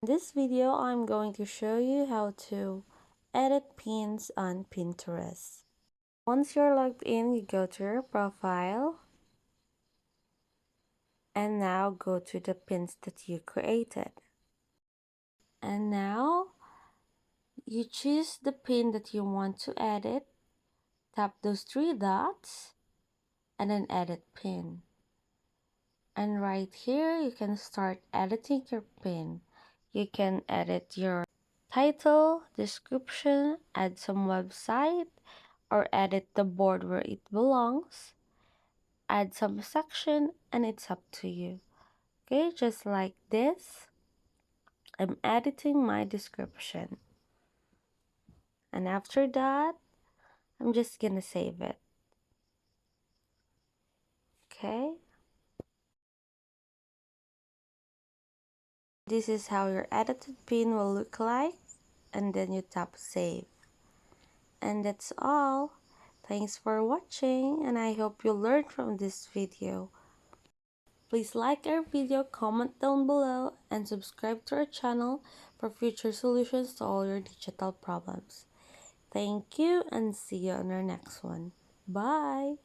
In this video, I'm going to show you how to edit pins on Pinterest. Once you're logged in, you go to your profile and now go to the pins that you created. And now you choose the pin that you want to edit, tap those three dots and then edit pin. And right here, you can start editing your pin. You can edit your title, description, add some website, or edit the board where it belongs, add some section, and it's up to you. Okay, just like this, I'm editing my description. And after that, I'm just gonna save it. Okay. This is how your edited pin will look like, and then you tap save. And that's all. Thanks for watching, and I hope you learned from this video. Please like our video, comment down below, and subscribe to our channel for future solutions to all your digital problems. Thank you, and see you on our next one. Bye!